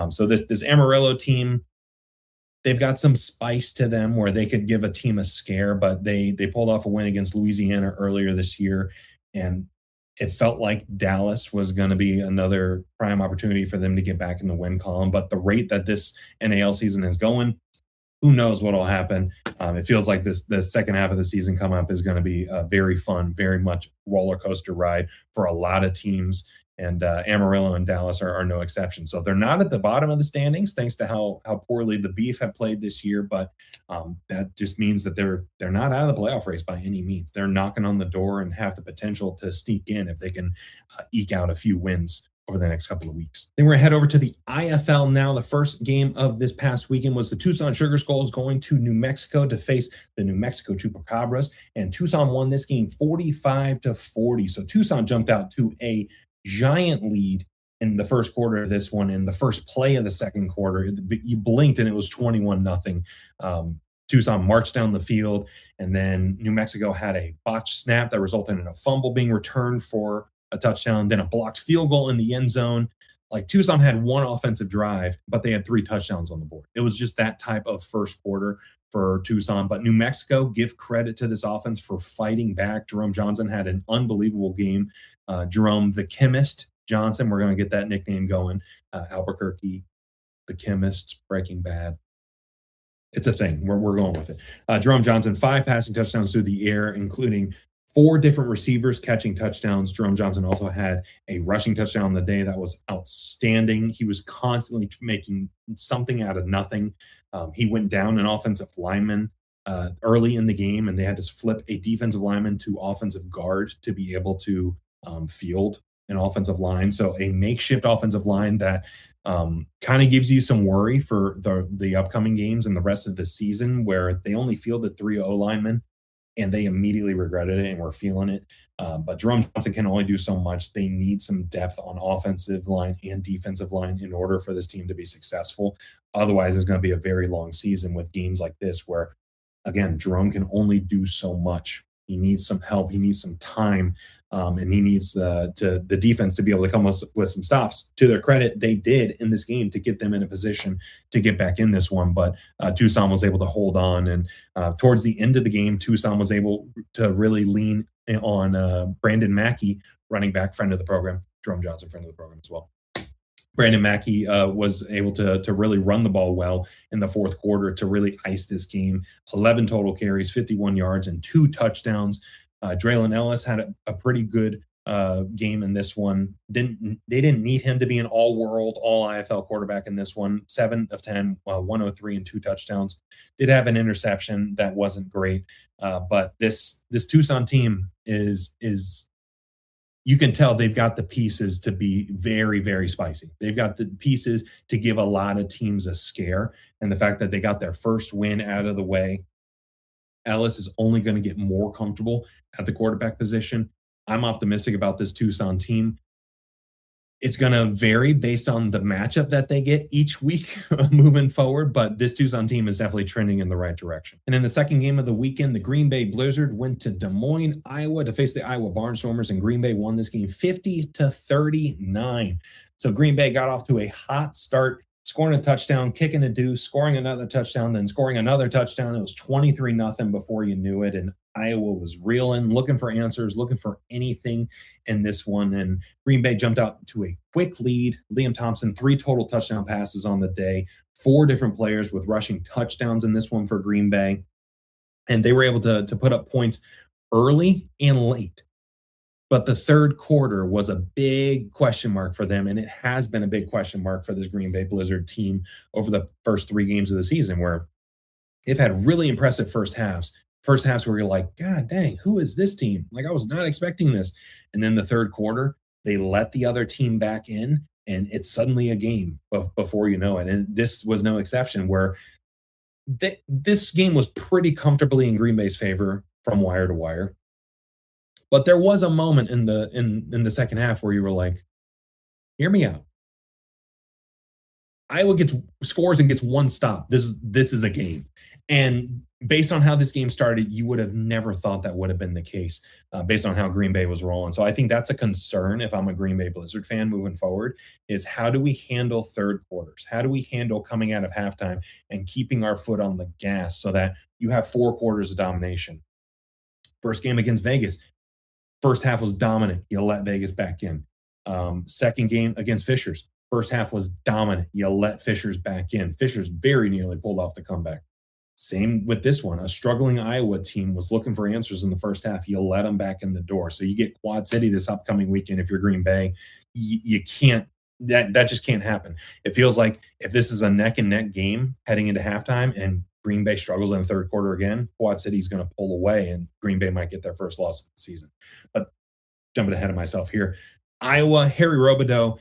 So this Amarillo team, they've got some spice to them where they could give a team a scare, but they pulled off a win against Louisiana earlier this year, and it felt like Dallas was going to be another prime opportunity for them to get back in the win column. But the rate that this NAL season is going, who knows what will happen? It feels like the second half of the season come up is going to be a very fun, very much roller coaster ride for a lot of teams. And Amarillo and Dallas are no exception. So they're not at the bottom of the standings, thanks to how poorly the Beef have played this year. But that just means that they're not out of the playoff race by any means. They're knocking on the door and have the potential to sneak in if they can eke out a few wins over the next couple of weeks. Then we're gonna head over to the IFL now. The first game of this past weekend was the Tucson Sugar Skulls going to New Mexico to face the New Mexico Chupacabras, and Tucson won this game 45-40. So Tucson jumped out to a giant lead in the first quarter of this one. In the first play of the second quarter, you blinked and it was 21-0. Tucson marched down the field, and then New Mexico had a botched snap that resulted in a fumble being returned for a touchdown, then a blocked field goal in the end zone. Like Tucson had one offensive drive, but they had 3 touchdowns on the board. It was just that type of first quarter for Tucson. But New Mexico, give credit to this offense for fighting back. Jerome Johnson had an unbelievable game. Jerome the Chemist Johnson, we're going to get that nickname going. Albuquerque, the Chemist, Breaking Bad. It's a thing. We're going with it. Jerome Johnson, 5 passing touchdowns through the air, including 4 different receivers catching touchdowns. Jerome Johnson also had a rushing touchdown on the day that was outstanding. He was constantly making something out of nothing. He went down an offensive lineman early in the game, and they had to flip a defensive lineman to offensive guard to be able to field an offensive line. So a makeshift offensive line that Kind of gives you some worry for the upcoming games and the rest of the season, where they only fielded 3 O linemen and they immediately regretted it and were feeling it. But Jerome Johnson can only do so much. They need some depth on offensive line and defensive line in order for this team to be successful. Otherwise, it's going to be a very long season with games like this where, again, Jerome can only do so much. He needs some help. He needs some time. And he needs to the defense to be able to come with some stops. To their credit, they did in this game to get them in a position to get back in this one. But Tucson was able to hold on, and towards the end of the game, Tucson was able to really lean on Brandon Mackey, running back, friend of the program, Jerome Johnson, friend of the program as well. Brandon Mackey was able to really run the ball well in the fourth quarter to really ice this game. 11 total carries, 51 yards, and 2 touchdowns. Draylon Ellis had a pretty good game in this one. They didn't need him to be an all-world, all-IFL quarterback in this one. 7 of 10, 103 and 2 touchdowns. Did have an interception that wasn't great, but this Tucson team is you can tell they've got the pieces to be very, very spicy. They've got the pieces to give a lot of teams a scare, and the fact that they got their first win out of the way, Ellis is only going to get more comfortable at the quarterback position. I'm optimistic about this Tucson team. It's going to vary based on the matchup that they get each week moving forward, but this Tucson team is definitely trending in the right direction. And in the second game of the weekend, the Green Bay Blizzard went to Des Moines, Iowa to face the Iowa Barnstormers, and Green Bay won this game 50-39. So Green Bay got off to a hot start, scoring a touchdown, kicking a deuce, scoring another touchdown, then scoring another touchdown. It was 23-0 before you knew it, and Iowa was reeling, looking for answers, looking for anything in this one. And Green Bay jumped out to a quick lead. Liam Thompson, 3 total touchdown passes on the day, 4 different players with rushing touchdowns in this one for Green Bay. And they were able to put up points early and late. But the third quarter was a big question mark for them, and it has been a big question mark for this Green Bay Blizzard team over the first 3 games of the season, where they've had really impressive first halves. First halves where you're like, God dang, who is this team? Like, I was not expecting this. And then the third quarter, they let the other team back in, and it's suddenly a game before you know it. And this was no exception, where this game was pretty comfortably in Green Bay's favor from wire to wire. But there was a moment in the second half where you were like, hear me out. Iowa scores and gets 1 stop. This is a game. And based on how this game started, you would have never thought that would have been the case based on how Green Bay was rolling. So I think that's a concern if I'm a Green Bay Blizzard fan moving forward, is how do we handle third quarters? How do we handle coming out of halftime and keeping our foot on the gas so that you have 4 quarters of domination? First game against Vegas, first half was dominant. You let Vegas back in. Second game against Fishers, first half was dominant. You let Fishers back in. Fishers very nearly pulled off the comeback. Same with this one. A struggling Iowa team was looking for answers in the first half. You let them back in the door. So you get Quad City this upcoming weekend. If you're Green Bay, you can't. That just can't happen. It feels like if this is a neck and neck game heading into halftime and Green Bay struggles in the third quarter again, Quad City is going to pull away and Green Bay might get their first loss of the season. But jumping ahead of myself here, Iowa, Harry Robideau,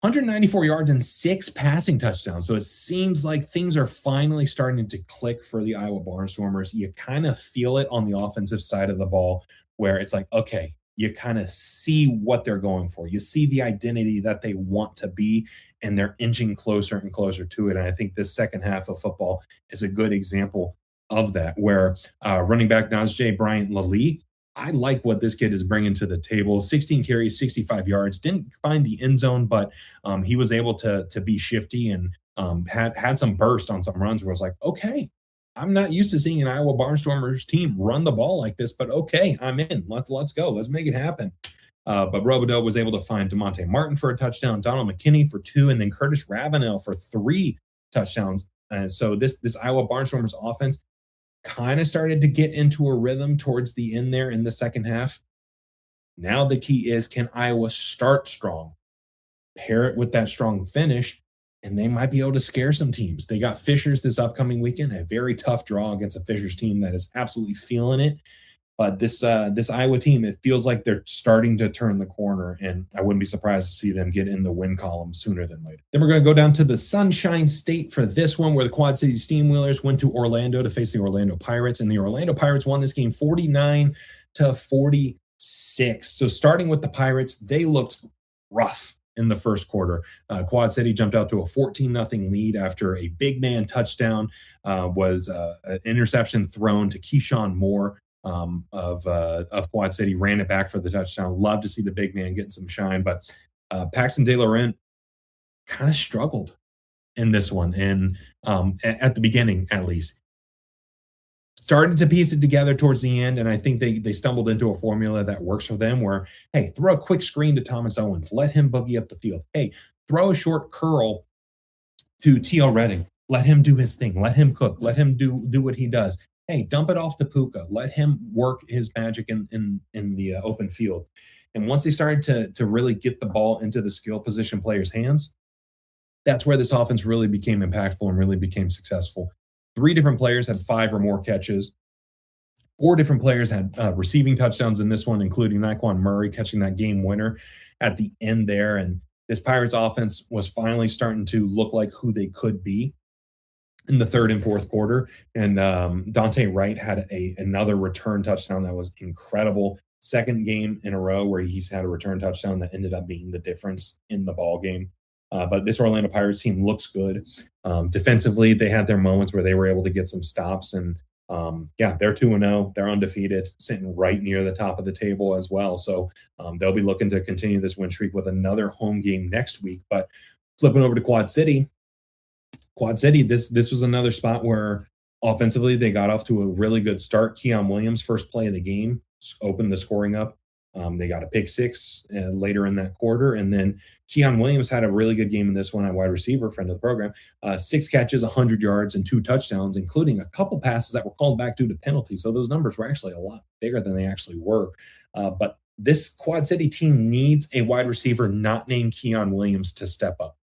194 yards and 6 passing touchdowns. So it seems like things are finally starting to click for the Iowa Barnstormers. You kind of feel it on the offensive side of the ball where it's like, okay, you kind of see what they're going for. You see the identity that they want to be, and they're inching closer and closer to it. And I think this second half of football is a good example of that, where running back Najee Bryant Lally, I like what this kid is bringing to the table. 16 carries, 65 yards. Didn't find the end zone, but he was able to be shifty and had some burst on some runs where I was like, okay, I'm not used to seeing an Iowa Barnstormers team run the ball like this, but okay, I'm in. Let's go. Let's make it happen. But Robideau was able to find DeMonte Martin for a touchdown, Donald McKinney for 2, and then Curtis Ravenel for 3 touchdowns. So this Iowa Barnstormers offense kind of started to get into a rhythm towards the end there in the second half. Now the key is, can Iowa start strong, pair it with that strong finish, and they might be able to scare some teams. They got Fishers this upcoming weekend, a very tough draw against a Fishers team that is absolutely feeling it. But this Iowa team, it feels like they're starting to turn the corner, and I wouldn't be surprised to see them get in the win column sooner than later. Then we're going to go down to the Sunshine State for this one, where the Quad City Steamwheelers went to Orlando to face the Orlando Pirates, and the Orlando Pirates won this game 49-46. So starting with the Pirates, they looked rough in the first quarter. Quad City jumped out to a 14-0 lead after a big man touchdown was an interception thrown to Keyshawn Moore of Quad City, ran it back for the touchdown. Love to see the big man getting some shine, but Paxton De Laurent kind of struggled in this one, and at the beginning at least. Started to piece it together towards the end, and I think they stumbled into a formula that works for them where, hey, throw a quick screen to Thomas Owens. Let him boogie up the field. Hey, throw a short curl to T.O. Redding. Let him do his thing. Let him cook. Let him do what he does. Hey, dump it off to Puka. Let him work his magic in the open field. And once they started to really get the ball into the skill position players' hands, that's where this offense really became impactful and really became successful. 3 different players had 5 or more catches. 4 different players had receiving touchdowns in this one, including Naquan Murray catching that game winner at the end there. And this Pirates offense was finally starting to look like who they could be in the third and fourth quarter. And Dante Wright had another return touchdown that was incredible. Second game in a row where he's had a return touchdown that ended up being the difference in the ball game. But this Orlando Pirates team looks good. Defensively, they had their moments where they were able to get some stops. And they're 2-0. They're undefeated, sitting right near the top of the table as well. So they'll be looking to continue this win streak with another home game next week. But flipping over to Quad City, this was another spot where offensively they got off to a really good start. Keon Williams, first play of the game, opened the scoring up. They got a pick six later in that quarter. And then Keon Williams had a really good game in this one at wide receiver, friend of the program. 6 catches, 100 yards, and 2 touchdowns, including a couple passes that were called back due to penalties. So those numbers were actually a lot bigger than they actually were. But this Quad City team needs a wide receiver not named Keon Williams to step up.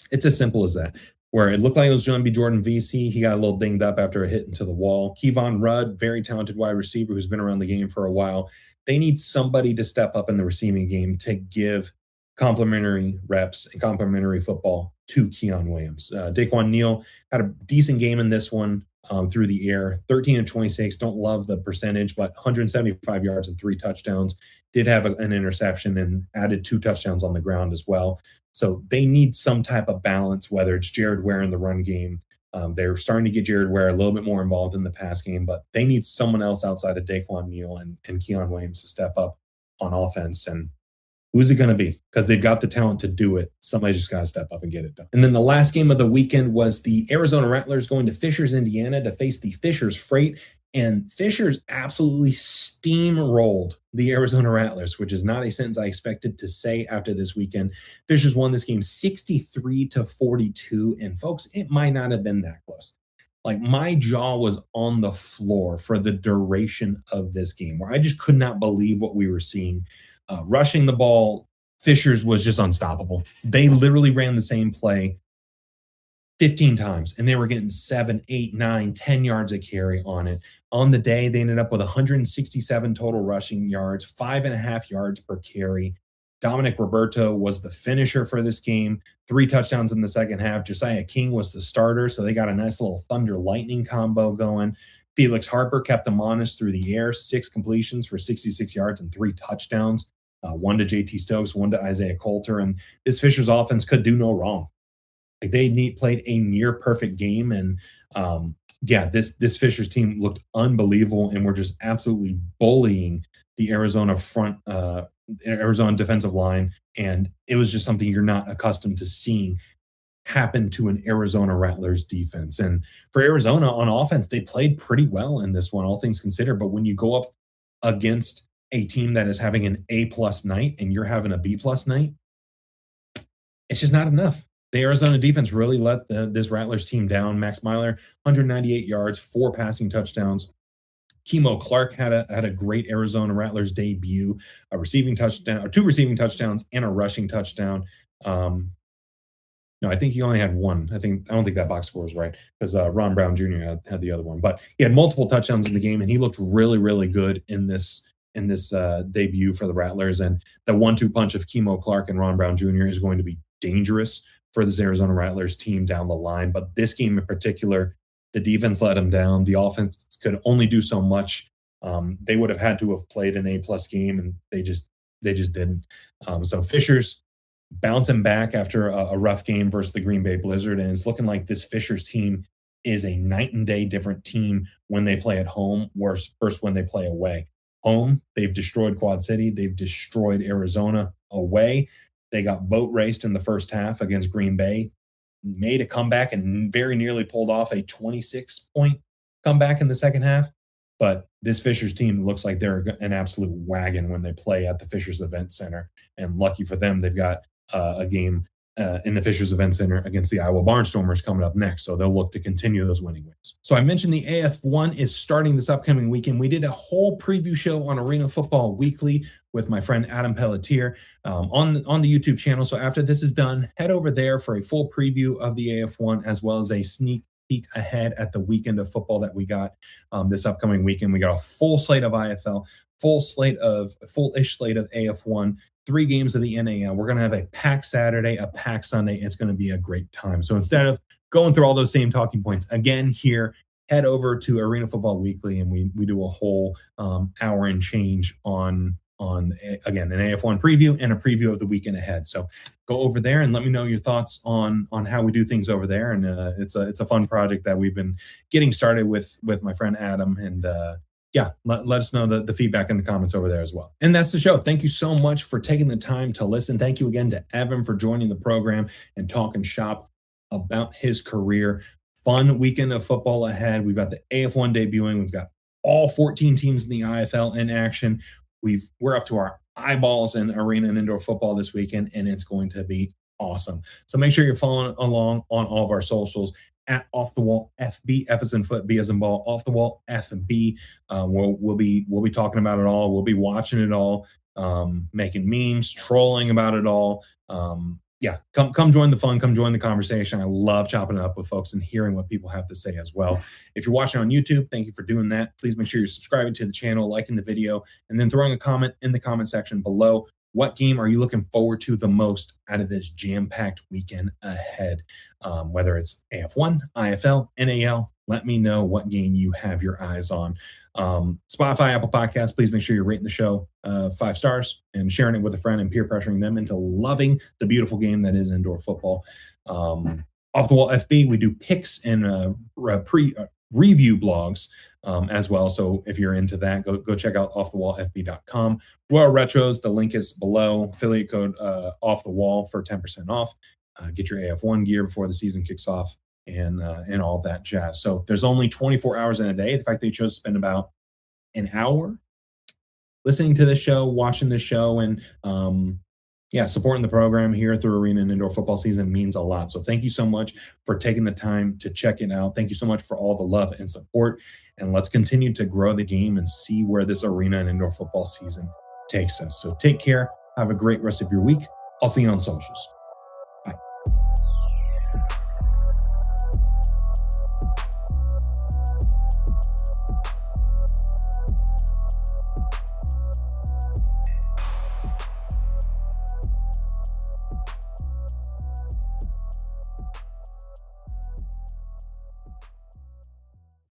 It's as simple as that. Where it looked like it was going to be Jordan Vesey. He got a little dinged up after a hit into the wall. Kevon Rudd, very talented wide receiver who's been around the game for a while. They need somebody to step up in the receiving game to give complimentary reps and complimentary football to Keon Williams. Daquan Neal had a decent game in this one through the air. 13-26. Don't love the percentage, but 175 yards and 3 touchdowns. Did have an interception and added 2 touchdowns on the ground as well. So they need some type of balance, whether it's Jared Ware in the run game. They're starting to get Jared Ware a little bit more involved in the pass game, but they need someone else outside of Daquan Neal and Keon Williams to step up on offense. And who's it going to be? Because they've got the talent to do it. Somebody just got to step up and get it done. And then the last game of the weekend was the Arizona Rattlers going to Fishers, Indiana to face the Fishers Freight. And Fishers absolutely steamrolled the Arizona Rattlers, which is not a sentence I expected to say after this weekend. Fishers won this game 63-42. And folks, it might not have been that close. Like, my jaw was on the floor for the duration of this game, where I just could not believe what we were seeing. Rushing the ball, Fishers was just unstoppable. They literally ran the same play 15 times, and they were getting 7, 8, 9, 10 yards a carry on it. On the day, they ended up with 167 total rushing yards, 5.5 yards per carry. Dominic Roberto was the finisher for this game, 3 touchdowns in the second half. Josiah King was the starter, so they got a nice little thunder lightning combo going. Felix Harper kept them honest through the air, 6 completions for 66 yards and 3 touchdowns, 1 to JT Stokes, 1 to Isaiah Coulter. And this Fishers offense could do no wrong. Like, they played a near perfect game. And this Fishers team looked unbelievable and were just absolutely bullying the Arizona Arizona defensive line. And it was just something you're not accustomed to seeing happen to an Arizona Rattlers defense. And for Arizona on offense, they played pretty well in this one, all things considered. But when you go up against a team that is having an A+ night and you're having a B+ night, it's just not enough. The Arizona defense really let this Rattlers team down. Max Myler, 198 yards, 4 passing touchdowns. Kemo Clark had a great Arizona Rattlers debut, a receiving touchdown, or 2 receiving touchdowns and a rushing touchdown. No, I think he only had one. I don't think that box score is right because Ron Brown Jr. had the other one, but he had multiple touchdowns in the game, and he looked really, really good in this debut for the Rattlers. And the one-two punch of Kemo Clark and Ron Brown Jr. is going to be dangerous for this Arizona Rattlers team down the line. But this game in particular, the defense let them down. The offense could only do so much. They would have had to have played an A-plus game, and they just didn't. So Fisher's bouncing back after a rough game versus the Green Bay Blizzard, and it's looking like this Fishers team is a night and day different team when they play at home versus when they play away. Home, they've destroyed Quad City, they've destroyed Arizona. Away, they got boat raced in the first half against Green Bay, made a comeback and very nearly pulled off a 26-point comeback in the second half. But this Fishers team looks like they're an absolute wagon when they play at the Fishers Event Center. And lucky for them, they've got a game in the Fishers Event Center against the Iowa Barnstormers coming up next. So they'll look to continue those winning ways. So I mentioned the AF1 is starting this upcoming weekend. We did a whole preview show on Arena Football Weekly with my friend Adam Pelletier on the YouTube channel. So after this is done, head over there for a full preview of the AF1 as well as a sneak peek ahead at the weekend of football that we got this upcoming weekend. We got a full slate of IFL, full-ish slate of AF1, 3 games of the NAL. We're going to have a packed Saturday, a packed Sunday. It's going to be a great time. So instead of going through all those same talking points again here, head over to Arena Football Weekly, and we do a whole hour and change on again an AF1 preview and a preview of the weekend ahead. So go over there and let me know your thoughts on how we do things over there. And it's a fun project that we've been getting started with my friend Adam. And yeah, let us know the feedback in the comments over there as well. And that's the show. Thank you so much for taking the time to listen. Thank you again to Evan for joining the program and talking shop about his career. Fun weekend of football ahead. We've got the AF1 debuting. We've got all 14 teams in the IFL in action. We're up to our eyeballs in arena and indoor football this weekend, and it's going to be awesome. So make sure you're following along on all of our socials at Off the Wall FB, F as in foot, B as in ball, Off the Wall FB. We'll be talking about it all. We'll be watching it all, making memes, trolling about it all. Yeah, come join the fun, come join the conversation. I love chopping it up with folks and hearing what people have to say as well. If you're watching on YouTube, thank you for doing that. Please make sure you're subscribing to the channel, liking the video, and then throwing a comment in the comment section below. What game are you looking forward to the most out of this jam-packed weekend ahead? Whether it's AF1, IFL, NAL, let me know what game you have your eyes on. Spotify, Apple Podcasts, please make sure you're rating the show 5 stars and sharing it with a friend and peer pressuring them into loving the beautiful game that is indoor football. Off the Wall FB, we do picks and review blogs as well. So if you're into that, go check out offthewallfb.com. Royal Retros, the link is below. Affiliate code Off the Wall for 10% off. Get your AF1 gear before the season kicks off and all that jazz. So there's only 24 hours in a day. The fact that you chose to spend about an hour listening to this show, watching this show, and supporting the program here through arena and indoor football season means a lot. So thank you so much for taking the time to check it out. Thank you so much for all the love and support. And let's continue to grow the game and see where this arena and indoor football season takes us. So take care. Have a great rest of your week. I'll see you on socials.